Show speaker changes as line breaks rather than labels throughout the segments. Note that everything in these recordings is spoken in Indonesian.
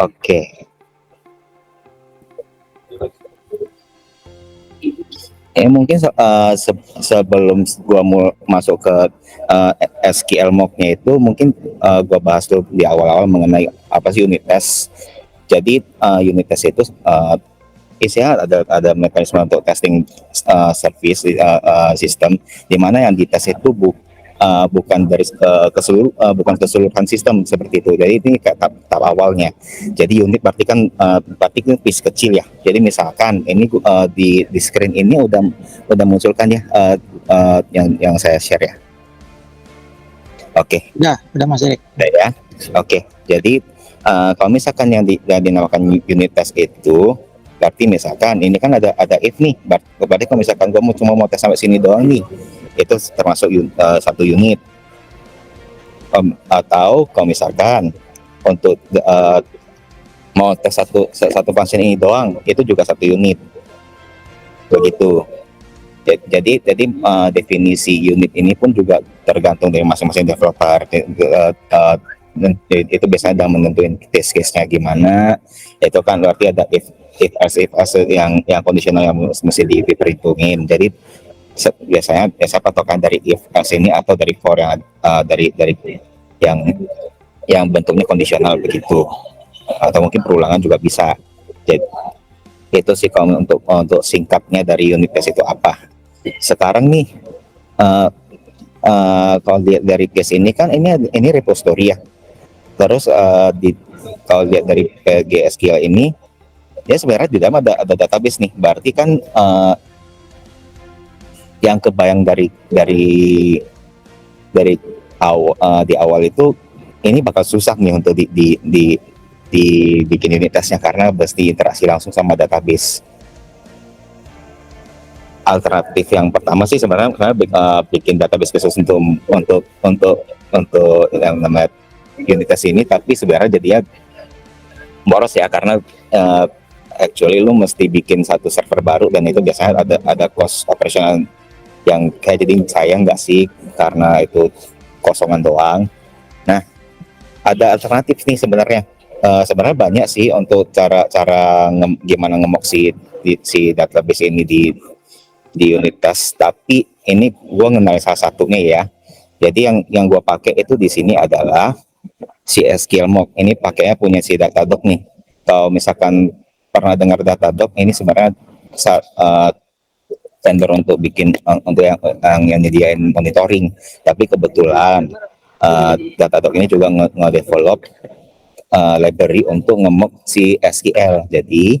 Oke. Mungkin sebelum gua masuk ke SQL mock-nya itu, mungkin gua bahas dulu di awal-awal mengenai apa sih unit test. Jadi unit test itu isinya ada mekanisme untuk testing service sistem, di mana yang dites itu bukan dari bukan keseluruhan sistem seperti itu. Jadi ini kayak tahap awalnya. Jadi unit berarti kan berarti kan piece kecil ya. Jadi misalkan ini di screen ini udah munculkan ya yang saya share ya. Oke.
Udah Mas Erik.
Udah ya. Oke. Jadi kalau misalkan yang dinamakan unit test itu berarti misalkan ini kan ada if nih, berarti kalau misalkan gue cuma mau tes sampai sini doang nih, itu termasuk satu unit. Atau kalau misalkan untuk mau tes satu function ini doang, itu juga satu unit, begitu. Jadi definisi unit ini pun juga tergantung dari masing-masing developer. Itu biasanya dalam menentuin test case-nya gimana. Itu kan berarti ada if else yang kondisional yang mesti diperhitungin. Jadi biasanya patokan dari if else ini atau dari for yang dari yang bentuknya kondisional begitu, atau mungkin perulangan juga bisa. Jadi itu sih kalau untuk singkatnya dari unit test itu apa. Sekarang nih kalau dari case ini kan ini repository ya. Terus kalau lihat dari PGSQL ini, ya sebenarnya di dalam ada database nih. Berarti kan yang kebayang dari di awal itu ini bakal susah nih untuk dibikin unit testnya karena mesti interaksi langsung sama database. Alternatif yang pertama sih sebenarnya bikin database khusus untuk yang namanya unit test ini, tapi sebenarnya jadinya boros ya karena actually lu mesti bikin satu server baru dan itu biasanya ada cost operasional yang kayak jadi sayang nggak sih karena itu kosongan doang. Nah, ada alternatif nih sebenarnya. Sebenarnya banyak sih untuk cara gimana ngemok si database ini di unit test, tapi ini gua ngenal salah satunya ya. Jadi yang gua pakai itu di sini adalah si SQL mock. Ini pakainya punya si Datadog nih. Kalau misalkan pernah dengar Datadog, ini sebenarnya vendor untuk bikin untuk yang nyediain monitoring. Tapi kebetulan Datadog ini juga nge-develop library untuk ngemok si SQL. Jadi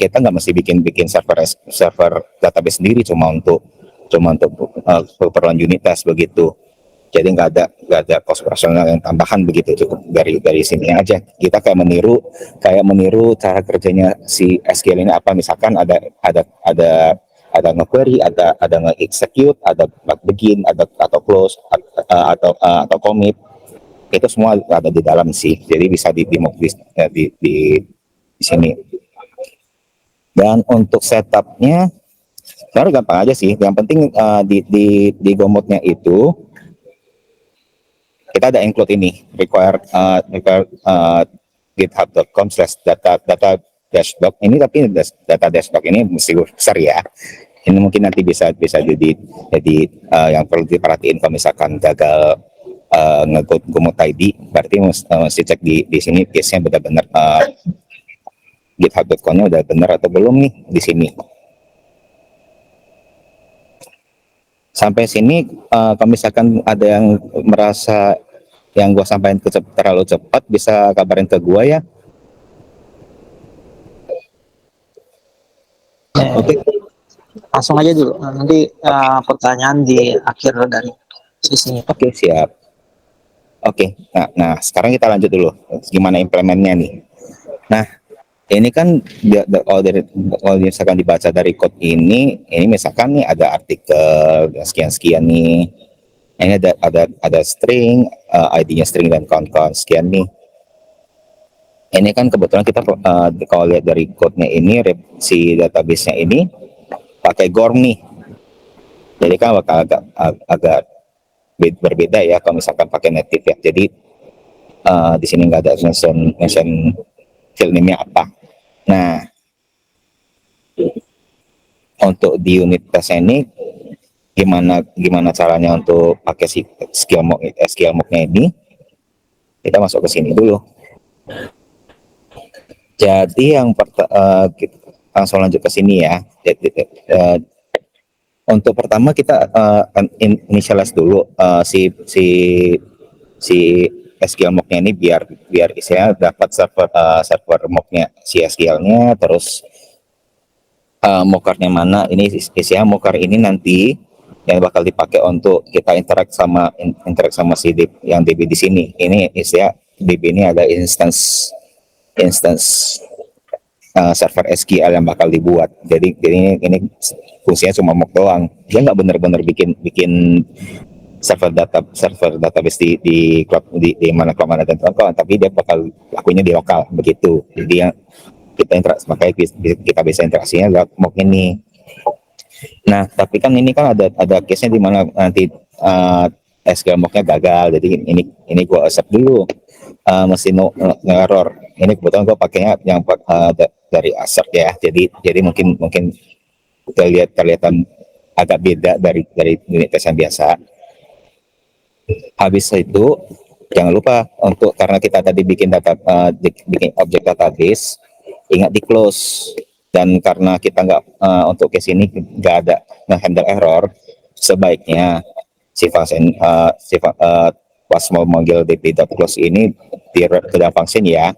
kita nggak mesti bikin server database sendiri cuma untuk keperluan unit test begitu. Jadi nggak ada cost operasional yang tambahan begitu, cukup dari sini aja. Kita kayak meniru cara kerjanya si SQL ini apa, misalkan ada nge-query, ada nge-execute, ada begin, atau close, atau commit. Itu semua ada di dalam sih. Jadi bisa di sini. Dan untuk setupnya sebenarnya gampang aja sih. Yang penting di Gomotnya itu kita ada include ini require github.com/data-dashdoc ini, tapi data dashdoc ini mesti besar ya. Ini mungkin nanti bisa jadi yang perlu diperhatiin kalau misalkan gagal nge-Gomot ID, berarti mesti cek di sini case-nya benar-benar github.com-nya udah benar atau belum nih di sini. Sampai sini kalau misalkan ada yang merasa yang gue sampaikan terlalu cepat, bisa kabarin ke gue ya.
Oke. Langsung aja dulu. Nanti pertanyaan di akhir dari sesinya.
Oke, siap. Oke. Nah sekarang kita lanjut dulu. Gimana implementnya nih? Nah, ini kan kalau misalkan dibaca dari code ini misalkan nih ada artikel sekian nih. Ini ada string, ID-nya string dan count sekian nih. Ini kan kebetulan kita kalau lihat dari code-nya ini, si database-nya ini pakai GORM nih. Jadi kan bakal agak berbeda ya kalau misalkan pakai native ya. Jadi Di sini nggak ada mention file name-nya apa. Nah, untuk di unit tes ini gimana caranya untuk pakai si SQL mock-nya ini? Kita masuk ke sini dulu. Jadi kita langsung lanjut ke sini ya. Jadi, untuk pertama kita initialize dulu si SQL mock-nya ini biar istilahnya dapat server mock-nya si SQL-nya, terus mocker-nya mana. Ini istilahnya mocker ini nanti yang bakal dipakai untuk kita interact sama si yang DB di sini. Ini istilah DB ini ada instance server SQL yang bakal dibuat. Jadi ini fungsinya cuma mock doang. Dia nggak benar-benar bikin server database di cloud di mana cloud mana dan cloud, tapi dia bakal lakunya di lokal begitu. Jadi yang kita interaksi, makanya kita bisa interaksinya lewat mock ini. Nah, tapi kan ini kan ada case-nya di mana nanti SQL mock-nya gagal. Jadi ini gua accept dulu. Mesti no error. Ini kebetulan gua pakainya yang dari assert ya. Jadi mungkin kelihatan agak beda dari unit tes yang biasa. Habis itu jangan lupa karena kita tadi bikin bikin objek database, ingat di close. Dan karena kita nggak untuk case ini nggak ada handle error, sebaiknya si function pas mau manggil db.close ini di dalam function ya.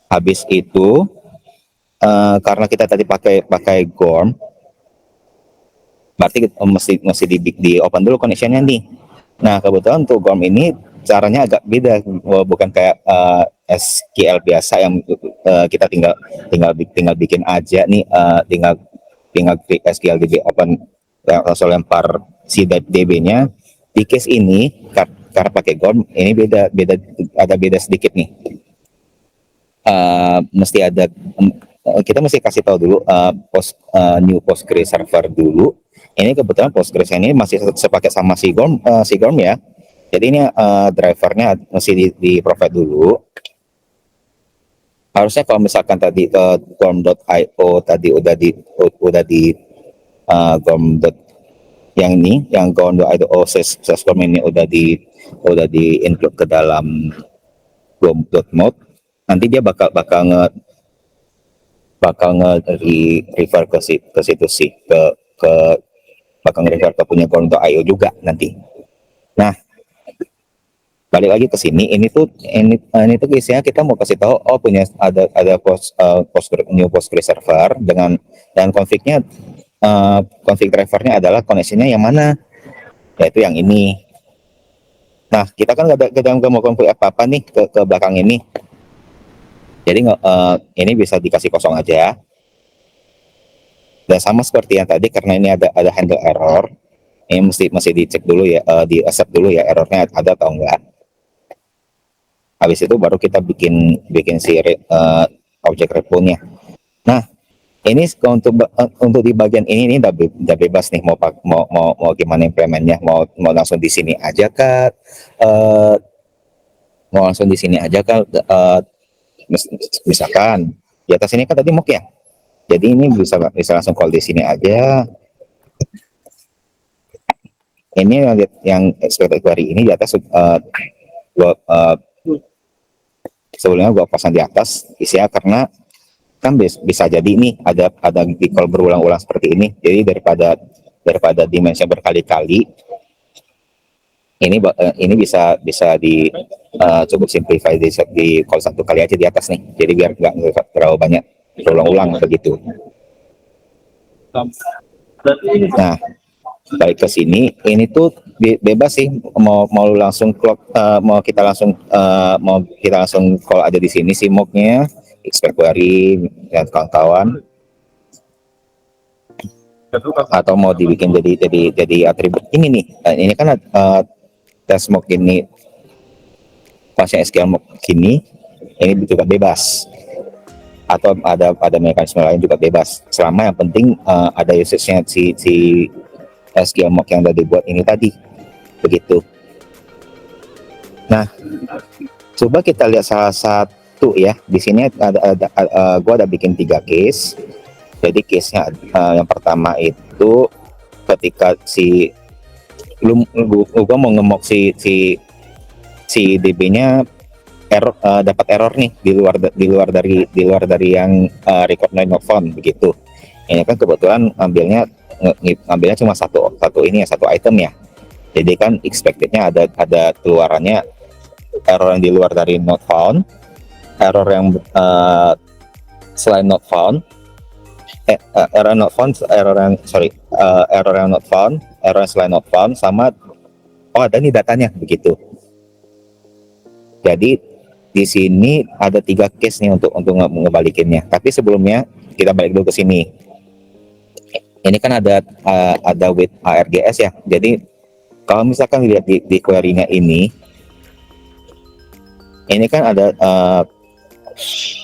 Habis itu karena kita tadi pakai GORM, berarti mesti di open dulu connectionnya nih. Nah, kebetulan untuk GORM ini caranya agak beda, bukan kayak SQL biasa yang kita tinggal bikin aja nih, tinggal SQL DB open langsung lempar si DB-nya. Di case ini karena pakai GORM ini ada beda sedikit nih. Kita mesti kasih tahu dulu new Postgres server dulu. Ini kebetulan Postgres ini masih sepakai sama si GORM ya. Jadi ini drivernya mesti di provide dulu. Harusnya kalau misalkan tadi GORM.io tadi udah di GORM yang GORM.io GORM ini udah di include ke dalam GORM.mode. Nanti dia bakal refer ke situ sih, bakal refer ke punya GORM.io juga nanti. Nah, balik lagi ke sini, ini tuh isinya kita mau kasih tahu punya ada new Postgres server dan config-nya config drivernya adalah connection-nya yang mana, yaitu yang ini. Nah, kita kan nggak mau config apa-apa nih ke belakang ini. Jadi ini bisa dikasih kosong aja. Dan sama seperti yang tadi, karena ini ada handle error, ini mesti dicek dulu ya, di accept dulu ya errornya ada atau enggak. Habis itu baru kita bikin si objek repo-nya. Nah, ini untuk di bagian ini udah bebas nih, mau gimana implementnya, mau langsung di sini aja kah? Mau langsung di sini aja kah? Misalkan di atas ini kan tadi mock ya, jadi ini bisa langsung call di sini aja. Ini yang expected query ini di atas sebelumnya gua pasang di atas isinya, karena kan bisa jadi nih ada di call berulang-ulang seperti ini. Jadi daripada dimensi berkali-kali, ini bisa cukup simplify di call satu kali aja di atas nih. Jadi biar nggak terlalu banyak berulang-ulang begitu. Nah, balik ke sini, ini tuh bebas sih, mau langsung mau kita langsung call aja di sini si mock-nya, expect query dan kawan-kawan, atau mau dibikin jadi atribut ini nih. Ini kan test mock ini, function SQL mock ini juga bebas, atau ada mekanisme lain juga bebas, selama yang penting ada usage-nya si SQL mock yang udah dibuat ini tadi begitu. Nah, coba kita lihat salah satu ya. Di sini gua ada bikin 3 case. Jadi case-nya yang pertama itu ketika gua mau ngemok si DB-nya dapat error nih di luar dari yang record line of phone begitu. Ini kan kebetulan ngambilnya cuma satu item ya. Jadi kan expectednya ada keluarannya error yang di luar dari not found, error yang selain not found, error not found, error yang not found, error yang selain not found, sama ada nih datanya begitu. Jadi di sini ada 3 case nih untuk ngebalikinnya. Tapi sebelumnya kita balik dulu ke sini. Ini kan ada with ARGS ya. Jadi kalau misalkan lihat di query-nya ini kan ada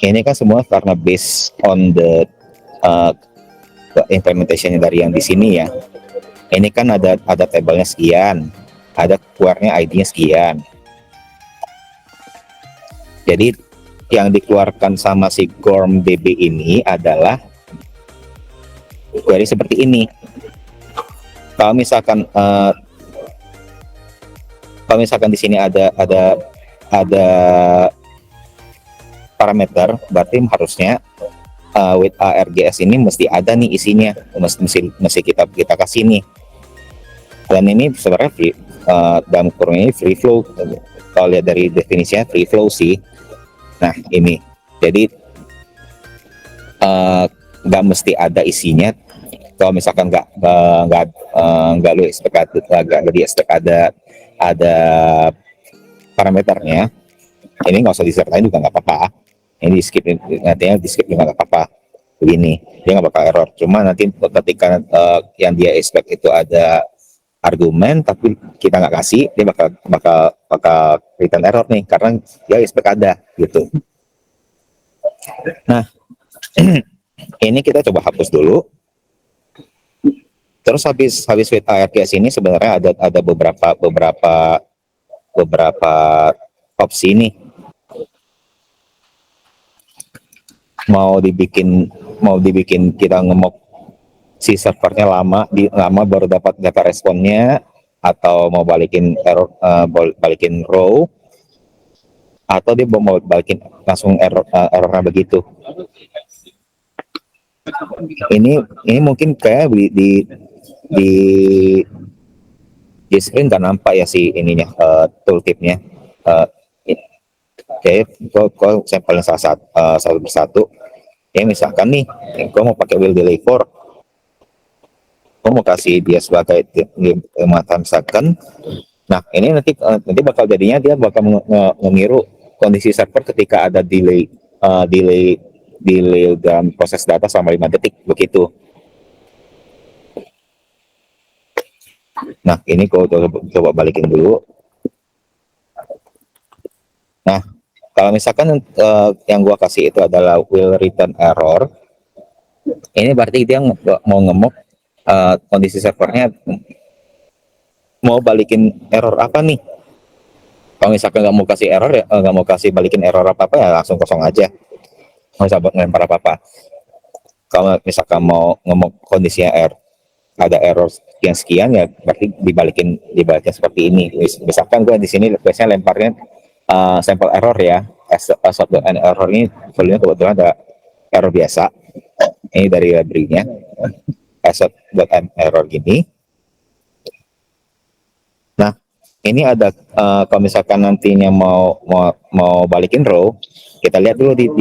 ini kan semua karena based on the implementation dari yang di sini ya. Ini kan ada tabelnya sekian, ada keluarnya ID-nya sekian. Jadi yang dikeluarkan sama si Gorm DB ini adalah query seperti ini. Kalau misalkan di sini ada parameter, berarti harusnya with ARGS ini mesti ada nih isinya, mesti kita kasih nih. Dan ini sebenarnya dalam kurung ini free flow. Kalau lihat dari definisinya free flow sih. Nah ini, jadi nggak mesti ada isinya. Kalau misalkan nggak lu expect ada parameternya, ini nggak usah disertain juga nggak apa-apa. Ini di skip, nantinya di skip juga nggak apa-apa. Begini, dia nggak bakal error. Cuma nanti ketika yang dia expect itu ada argumen, tapi kita nggak kasih, dia bakal return error nih, karena dia expect ada gitu. Nah, ini kita coba hapus dulu. Terus habis with ARGS ini sebenarnya ada beberapa opsi nih. Mau dibikin kita ngemok si servernya lama baru dapat data responnya, atau mau balikin error, balikin row, atau dia mau balikin langsung errornya begitu. Ini mungkin kayak di screen nggak nampak ya si ininya, tooltipnya. Oke, gue sampelin satu persatu. Ya misalkan nih, gue mau pakai will delay for, gue mau kasih dia sebagai 5 second. Nah ini nanti bakal jadinya dia bakal mengiru kondisi server ketika ada delay dalam proses data selama 5 detik begitu. Nah ini gue coba balikin dulu. Nah kalau misalkan yang gua kasih itu adalah will return error, ini berarti dia mau ngemok kondisi servernya mau balikin error apa nih. Kalau misalkan nggak mau kasih error ya, nggak mau kasih balikin error apa ya langsung kosong aja, nggak usah ngelempar apa-apa. Kalau misalkan mau ngemok kondisinya ada error sekian ya berarti dibalikin seperti ini. Misalkan gua di sini biasanya lemparnya sampel error ya, as.n error ini value-nya kebetulan ada error biasa. Ini dari library-nya as.n error gini. Nah ini ada kalau misalkan nantinya mau balikin row, kita lihat dulu di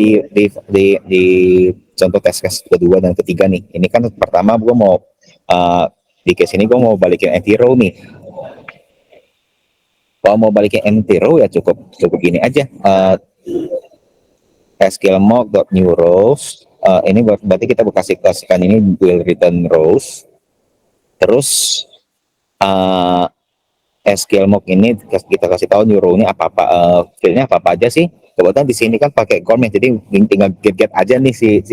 contoh test case kedua dan ketiga nih. Ini kan pertama gua mau di case ini gua mau balikin empty row nih. Kalau mau balikin empty row ya cukup gini aja, sklemock.new rows. Ini berarti kita kasihkan ini will return rows. Terus sklemock ini kita kasih tahu new row ini apa fieldnya apa aja sih. Kebetulan di sini kan pakai Gorm ya, jadi tinggal get aja nih si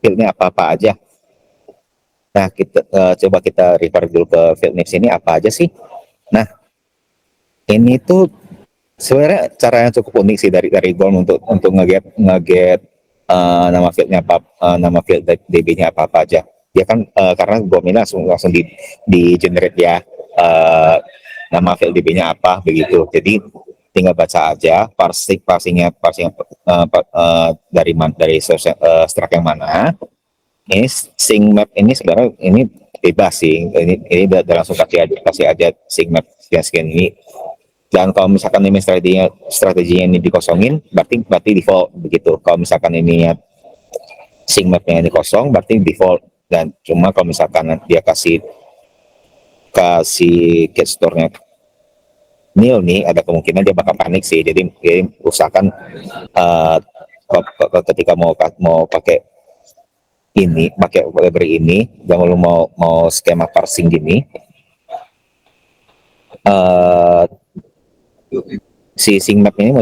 fieldnya apa aja. Nah kita coba kita refer dulu ke field names ini apa aja sih. Nah Ini tuh sebenarnya cara yang cukup unik sih dari Gorm untuk ngeget nama field DB-nya apa aja. Dia kan karena Gorm ini langsung di generate ya, eh, nama field DB-nya apa begitu. Jadi tinggal baca aja parsingnya dari source struct yang mana. Ini sync map ini sebenarnya ini bebas sih. Ini udah langsung kasih aja sync map sekian ini. Dan kalau misalkan ini strateginya ini dikosongin, berarti default begitu. Kalau misalkan ini sync mapnya ini kosong, berarti default. Dan cuma kalau misalkan dia kasih get store-nya nil nih, ada kemungkinan dia bakal panik sih. Jadi usahakan ketika mau pakai library ini, jangan lu mau skema parsing gini. Si sync map ini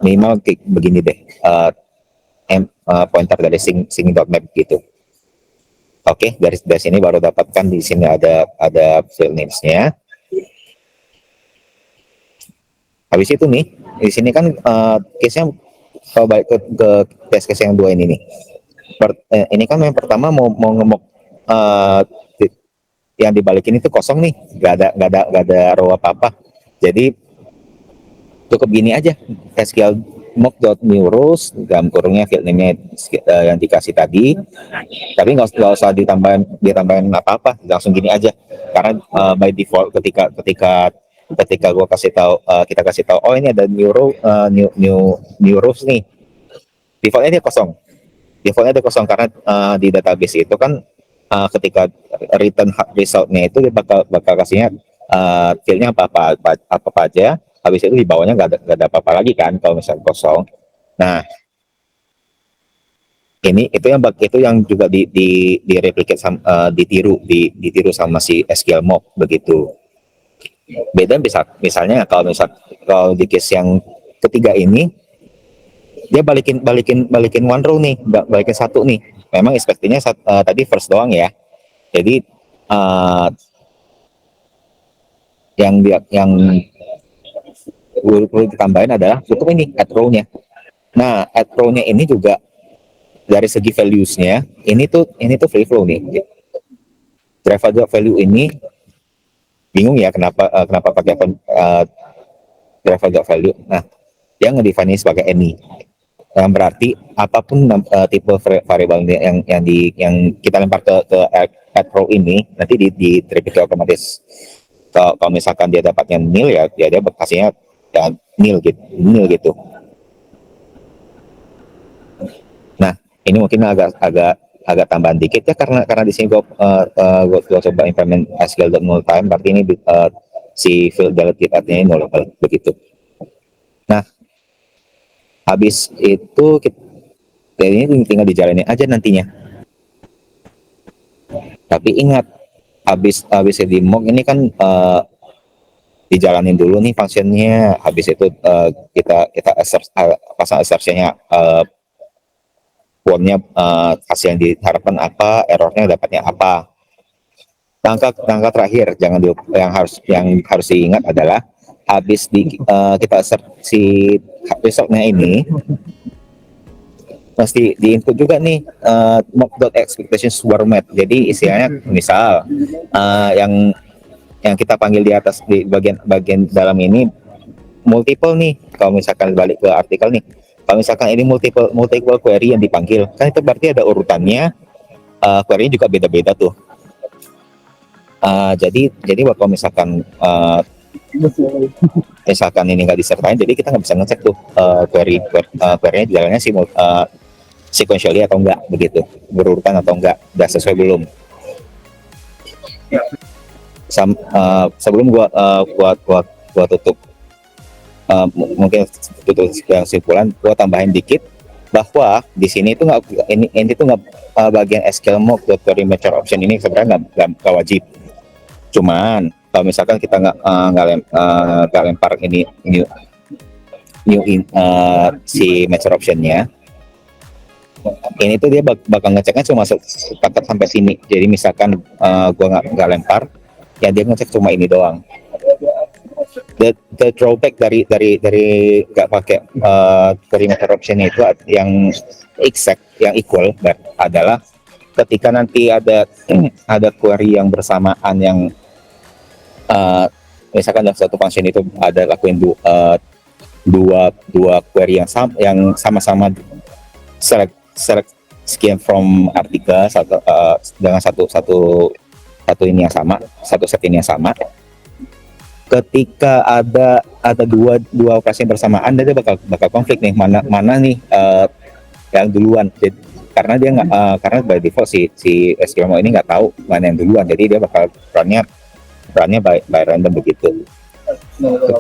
minimal begini deh, pointer dari sync.map gitu. Oke, dari sini baru dapatkan di sini ada field names-nya. Habis itu nih, di sini kan case-nya kalau balik ke case yang dua ini nih. Ini kan yang pertama mau ngemok yang dibalikin itu kosong nih, nggak ada row apa-apa. Jadi cukup gini aja, SQL mock.new rows dalam kurungnya field name-nya yang dikasih tadi, tapi nggak usah ditambahin apa-apa, langsung gini aja. Karena by default ketika gua kita kasih tahu oh ini ada new rows nih, defaultnya dia kosong karena di database itu kan ketika return result-nya itu dia bakal kasihnya fieldnya apa aja. Habis itu di bawahnya nggak ada apa-apa lagi kan kalau misalnya kosong. Nah, itu yang juga di replicate ditiru sama si SQL mock begitu. Beda misalnya kalau di case yang ketiga ini dia balikin one row nih, balikin satu nih. Memang expectnya tadi first doang ya. Jadi yang perlu ditambahin adalah cukup ini add row-nya. Nah, add row-nya ini juga dari segi values-nya ini tuh free flow nih. Driver value ini bingung ya kenapa pakai driver value. Nah, dia ngedefine sebagai any. Yang berarti apapun tipe variabel yang kita lempar ke add row ini nanti di repeat otomatis. Kalau misalkan dia dapatnya nil ya dia kasihnya ya nil gitu. Nah, ini mungkin agak tambahan dikit ya karena di sini gua coba implement SQL.null time, berarti ini si field deleted artinya nullable begitu. Nah, habis itu ini tinggal dijalani aja nantinya. Tapi ingat, habis di mock ini kan dijalanin dulu nih functionnya. Habis itu kita pasang assertion-nya, quote-nya hasil yang diharapkan apa, errornya dapatnya apa. Langkah terakhir yang harus diingat adalah habis kita assert si resultnya ini mesti diinput juga nih mock.expectations were met. Jadi istilahnya misal yang kita panggil di atas di bagian dalam ini multiple nih. Kalau misalkan balik ke artikel nih, kalau misalkan ini multiple query yang dipanggil, kan itu berarti ada urutannya, query juga beda-beda tuh. Jadi kalau misalkan ini nggak disertain, jadi kita nggak bisa ngecek tuh query-nya jalannya sequentially atau enggak begitu, berurutan atau enggak, udah sesuai belum. Sebelum gua tutup mungkin tutup kesimpulan, gua tambahin dikit bahwa di sini itu nggak bagian SQL mock query matcher option ini sebenarnya nggak wajib. Cuman kalau misalkan kita nggak lempar ini si matcher optionnya, ini tuh dia bakal ngeceknya cuma sepakat sampai sini. Jadi misalkan gua nggak lempar, ya dia ngecek cuma ini doang. the drawback dari nggak pakai perimeter option itu yang exact, yang equal adalah ketika nanti ada query yang bersamaan yang misalkan dalam satu function itu ada lakuin dua query yang sama-sama select sekian from artikel dengan satu ini yang sama, satu set ini yang sama. Ketika ada dua operasi bersamaan, dia bakal konflik nih, mana nih yang duluan. Jadi, karena dia nggak karena by default si SQL ini nggak tahu mana yang duluan, jadi dia bakal runnya by random begitu.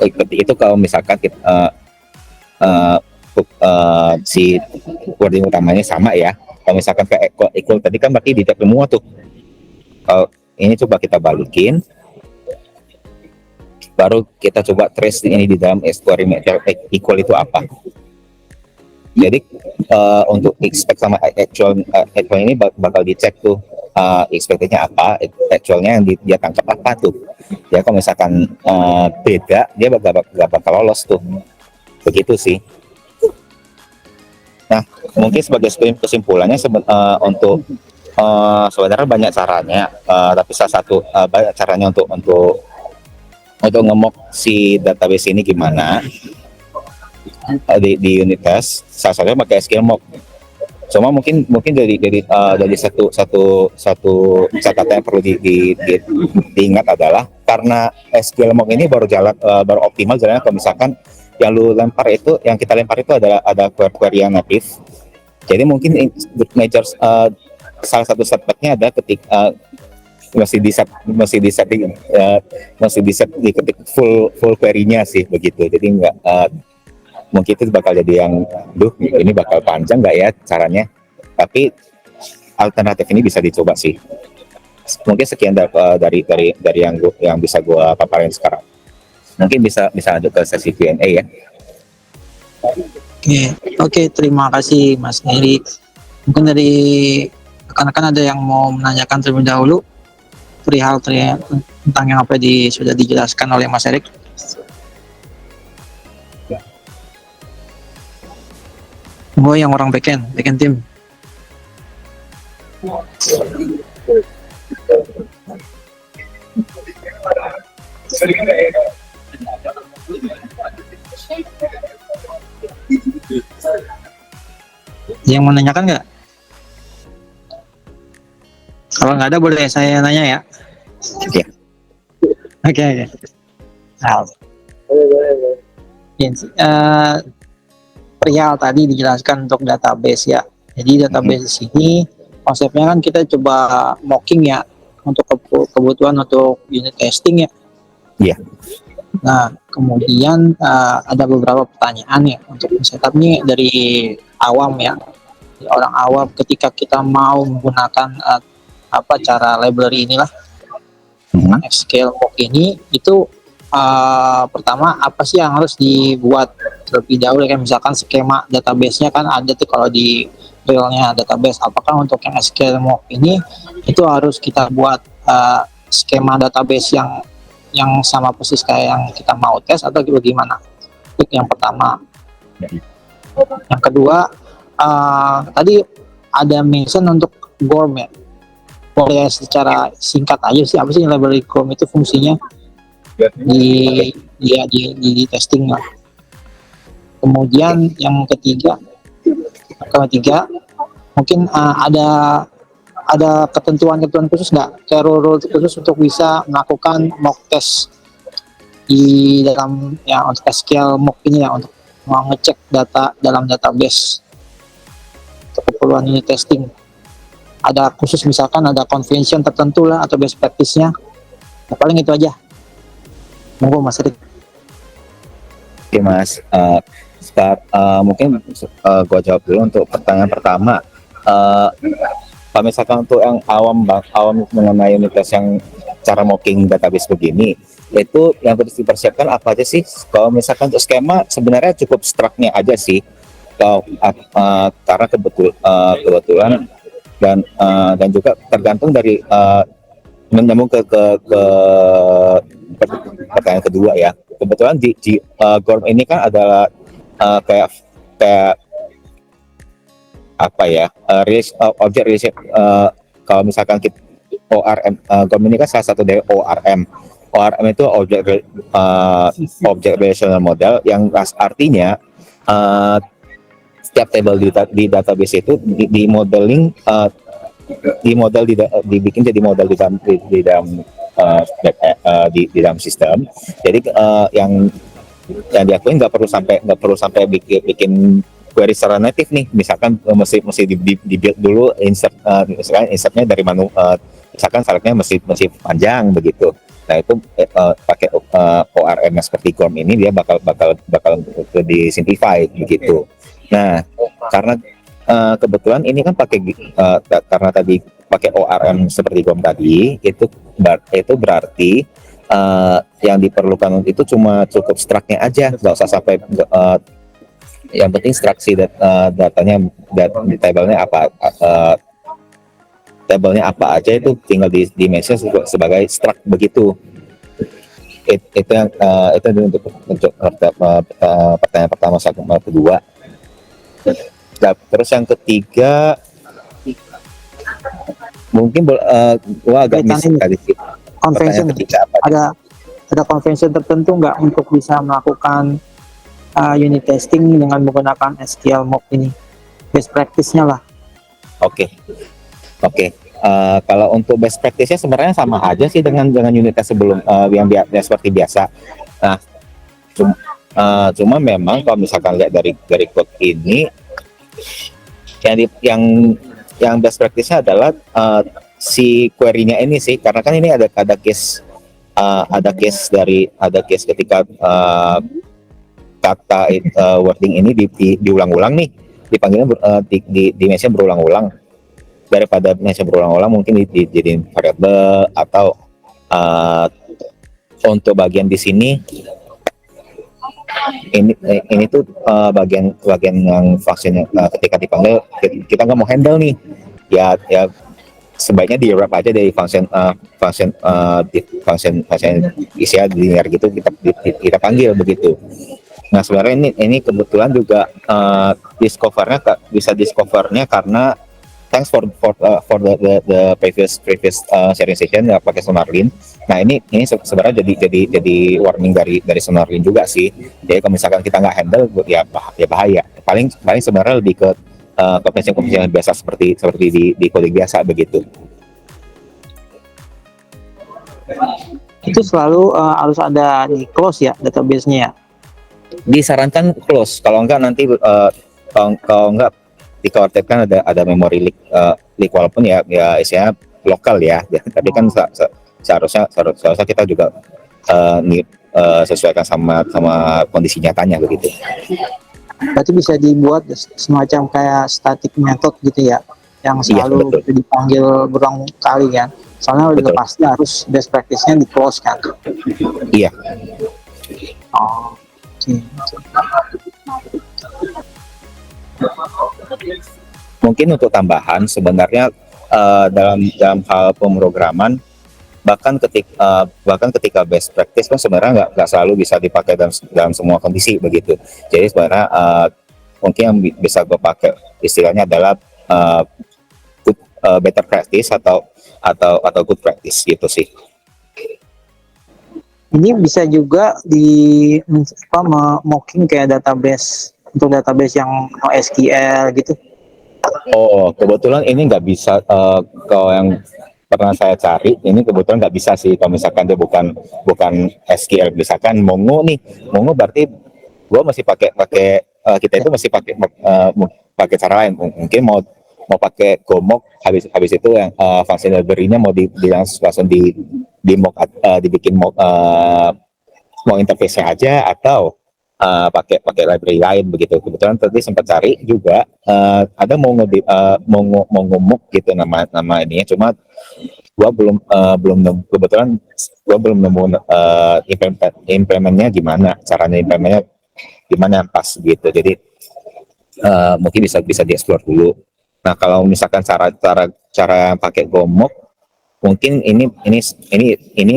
Ketika itu kalau misalkan si wording utamanya sama ya, kalau misalkan ke equal tadi kan berarti di semua tuh. Kalau ini coba kita balikin, baru kita coba trace ini di dalam query equal itu apa. Jadi untuk expect sama actual ini bakal dicek tuh, expectednya apa, actualnya yang dia tangkap apa tuh. Ya kalau misalkan beda, dia gak bakal lolos tuh. Begitu sih. Nah, mungkin sebagai kesimpulannya untuk sebenarnya banyak caranya, tapi salah satu banyak caranya untuk nge-mock si database ini gimana di unit test. Salah satunya pakai SQL mock. Cuma mungkin dari satu catatan yang perlu diingat adalah karena SQL mock ini baru optimal jalannya kalau misalkan yang kita lempar itu ada query yang native. Jadi mungkin major salah satu setbacknya ada ketika masih di set diketik full query-nya sih begitu. Jadi nggak mungkin itu bakal jadi yang ini bakal panjang nggak ya caranya, tapi alternatif ini bisa dicoba sih. Mungkin sekian dari yang bisa gua paparin sekarang. Mungkin bisa lanjut ke sesi Q&A ya.
Oke, terima kasih Mas Heri. Mungkin dari rekan-rekan ada yang mau menanyakan terlebih dahulu perihal tentang yang sudah dijelaskan oleh Mas Erik. Gue yang orang backend team. Yang mau nanyakan nggak? Kalau nggak ada boleh saya nanya ya. Oke. Perihal tadi dijelaskan untuk database ya. Jadi database di sini konsepnya kan kita coba mocking ya untuk kebutuhan untuk unit testing ya.
Iya.
Nah, kemudian ada beberapa pertanyaan ya untuk setup nih dari awam ya. Orang awam ketika kita mau menggunakan cara library inilah SQL mock ini itu pertama apa sih yang harus dibuat terlebih dahulu kan, misalkan skema database-nya kan ada tuh kalau di realnya database. Apakah untuk yang SQL mock ini itu harus kita buat skema database yang sama persis kayak yang kita mau tes atau bagaimana? Itu yang pertama. Yang kedua, tadi ada mention untuk GORM ya. Boleh secara singkat aja sih apa sih library GORM itu fungsinya di testing lah. Kemudian yang ketiga mungkin ada ketentuan khusus nggak, kayak rule khusus untuk bisa melakukan mock test di dalam untuk SQL mock ini ya, untuk mengecek data dalam database untuk keperluan unit testing. Ada khusus misalkan ada convention tertentu lah atau best practice-nya. Nah, paling itu aja. Monggo Mas Rik.
Oke Mas, mungkin gua jawab dulu untuk pertanyaan pertama. Kalau misalkan untuk yang awam mengenai unit test yang cara mocking database begini, itu yang harus dipersiapkan apa aja sih? Kalau misalkan untuk skema sebenarnya cukup struct-nya aja sih. Karena kebetulan dan juga tergantung dari menyambung ke pertanyaan kedua ya, kebetulan GORM ini kan adalah kayak kayak apa ya, object relationship, kalau misalkan kita ORM, GORM ini kan salah satu dari ORM. ORM itu object relational model yang artinya setiap table di database itu di modeling, dibikin jadi model di dalam sistem. Jadi yang diakuin nggak perlu sampai bikin query secara native nih, misalkan mesti di build dulu, misalkan insertnya dari misalkan syaratnya mesti panjang begitu. Nah itu pakai ORM seperti GORM ini dia bakal disimplify begitu. Nah karena kebetulan ini kan karena tadi pakai ORM seperti GORM tadi, itu berarti yang diperlukan itu cuma cukup struct-nya aja, nggak usah sampai yang penting struksi datanya di tabelnya apa aja itu tinggal di mention sebagai struct begitu. Itu yang untuk pertanyaan pertama. Kedua, terus yang ketiga mungkin gua agak miss tadi sih.
Convention, ada convention tertentu nggak untuk bisa melakukan unit testing dengan menggunakan SQL mock ini, best practice-nya lah.
Oke. Kalau untuk best practice-nya sebenarnya sama aja sih dengan unit test sebelum yang seperti biasa. Nah, cuma memang kalau misalkan lihat dari code ini, yang best practice-nya adalah si query-nya ini sih, karena kan ini ada case ketika kata wording ini diulang-ulang nih, dipanggilnya di mention berulang-ulang. Daripada mention berulang-ulang mungkin dijadiin variable, atau untuk bagian di sini ini tuh bagian yang function ketika dipanggil kita nggak mau handle nih, ya sebaiknya di wrap aja dari function isinya linear gitu, kita panggil begitu. Nah sebenarnya ini kebetulan juga bisa discovernya karena thanks for the previous sharing session ya pakai SonarLean. Nah ini sebenarnya jadi warning dari SonarLean juga sih. Jadi kalau misalkan kita nggak handle ya bahaya. Paling sebenarnya lebih ke convention biasa seperti di coding biasa begitu.
Itu selalu harus ada di close ya database-nya ya.
Disarankan close, kalau enggak nanti kalau enggak dikhawatirkan ada memory leak walaupun ya isinya lokal ya, tapi kan seharusnya kita juga sesuaikan sama kondisi nyatanya begitu.
Berarti bisa dibuat semacam kayak static method gitu ya, yang selalu dipanggil berulang kali kan, soalnya udah pasti harus best practice-nya di close kan.
Iya. Mungkin untuk tambahan sebenarnya dalam hal pemrograman bahkan ketika best practice kan sebenarnya nggak selalu bisa dipakai dalam semua kondisi begitu. Jadi sebenarnya mungkin yang bisa gue pakai istilahnya adalah better practice atau good practice gitu sih.
Ini bisa juga mocking kayak database, untuk database yang NoSQL gitu.
Oh, kebetulan ini nggak bisa. Kalau yang pernah saya cari, ini kebetulan nggak bisa sih. Kalau misalkan dia bukan SQL, misalkan Mongo nih, Mongo berarti gua masih pakai kita itu masih pakai cara lain. Mungkin mau pakai GoMock, habis itu yang function library-nya mau langsung mock, dibikin mock interface-nya aja, atau pakai library lain begitu. Kebetulan tadi sempat cari juga ada Mongo mock gitu nama ininya, cuma gua belum nemu implementnya gimana, caranya implementnya gimana pas gitu. Jadi mungkin bisa dieksplor dulu. Nah kalau misalkan cara pakai GoMock, mungkin ini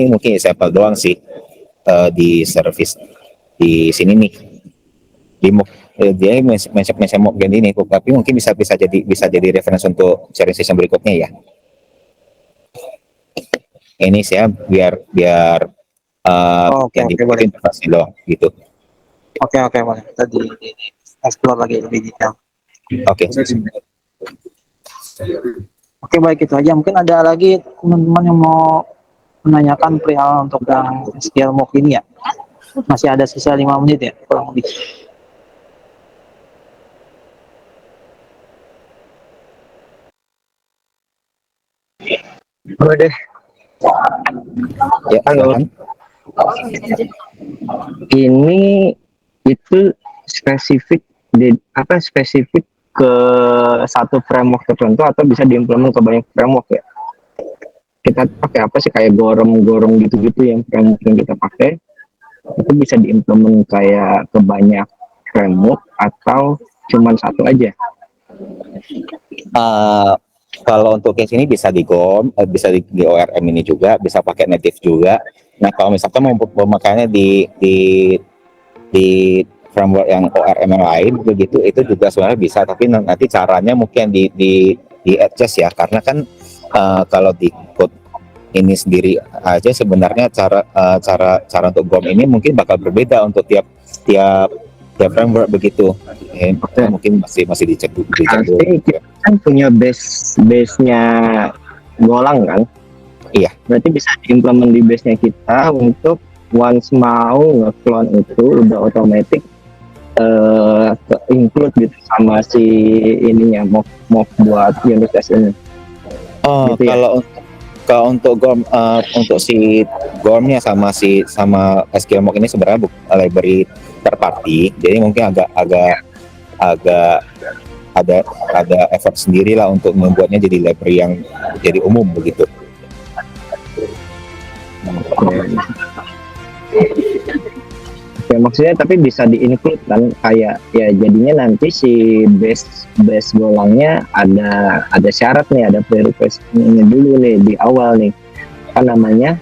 mungkin sampel doang sih di service di sini nih di MOOC. Dia mention MOOC Gen ini, tapi mungkin bisa jadi referensi untuk sharing session berikutnya ya. Ini saya biar
Oke,
yang
oke, boleh.
diinterpretasi doang gitu.
Oke, oke, boleh. Kita di explore lagi lebih detail.
Oke.
Oke, baik, itu aja. Mungkin ada lagi teman-teman yang mau menanyakan perihal untuk yang skill MOOC ini ya. Masih ada sisa 5 menit ya, kurang lebih.
Boleh deh.
Ya,
Halo.
silakan.
Ini itu spesifik spesifik ke satu framework tertentu atau bisa diimplement ke banyak framework ya? Kita pakai apa sih, kayak gorong gitu-gitu yang framework yang kita pakai itu bisa diimplement kayak ke banyak framework atau cuman satu aja?
Kalau untuk case ini bisa di GOM, bisa di ORM ini juga, bisa pakai native juga. Nah, kalau misalkan mau pemakaiannya di framework yang ORM yang lain begitu, itu juga sebenarnya bisa, tapi nanti caranya mungkin di adjust ya, karena kan kalau di code ini sendiri aja sebenarnya cara untuk GOM ini mungkin bakal berbeda untuk tiap framework begitu. Mungkin masih dicek dulu.
Pasti kita kan punya base-nya Golang kan?
Iya.
Berarti bisa diimplement di base-nya kita untuk once mau nge-clone itu udah otomatis include gitu sama si ininya mock buat unit test ini.
Oh,
gitu ya?
kalau untuk GOM, untuk si GOM-nya sama SQL Mock ini sebenarnya library third party, jadi mungkin agak ada effort sendiri lah untuk membuatnya jadi library yang jadi umum begitu.
Oke, maksudnya tapi bisa di-include kan, kayak ya jadinya nanti si base Golangnya ada syarat nih, ada prerequisite-nya dulu nih di awal nih. Kan namanya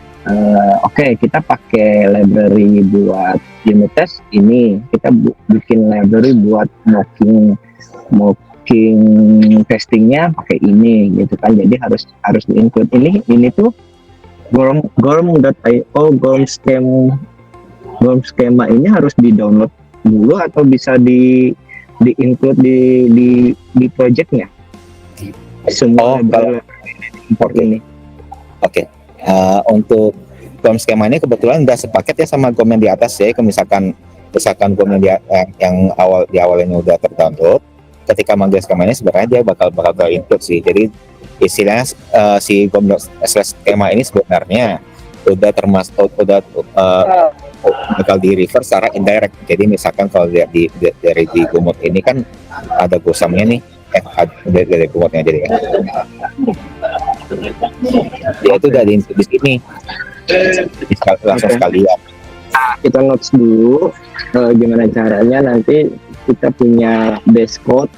oke, kita pakai library buat unit test ini, kita bikin library buat mocking testingnya pakai ini gitu kan. Jadi harus di-include ini tuh gorm.io GOM skema ini harus di-download dulu atau bisa di-include di projectnya? Semua
kalau
import ini.
Oke. Untuk GOM skema ini kebetulan udah sepaket ya sama GOM yang di atas ya. Misalkan GOM yang di awal ini udah terdownload, ketika manggil skema ini sebenarnya dia bakal ter-include sih. Jadi istilahnya si GOM.skema ini sebenarnya udah termasuk bakal di reverse secara indirect. Jadi misalkan kalau lihat dari di Gumut ini kan ada gosamnya nih, dari Gumutnya jadi ya. Dia itu udah di sini langsung sekalian.
Kita notes dulu gimana caranya nanti kita punya base code,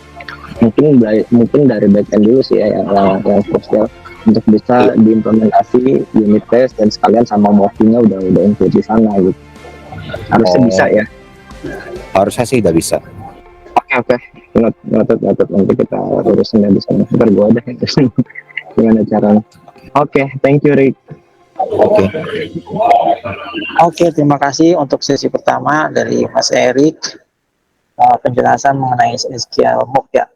mungkin dari backend dulu sih ya, yang Postgres, untuk bisa diimplementasi unit test dan sekalian sama mockingnya udah include di sana gitu. Harusnya bisa ya.
Harusnya sih udah bisa.
Oke. Noted nanti kita urusin di sana. Ntar gue ada gimana caranya. Oke, thank you Rick.
Oke, terima kasih untuk sesi pertama dari Mas Erik, penjelasan mengenai SQL MOOC ya.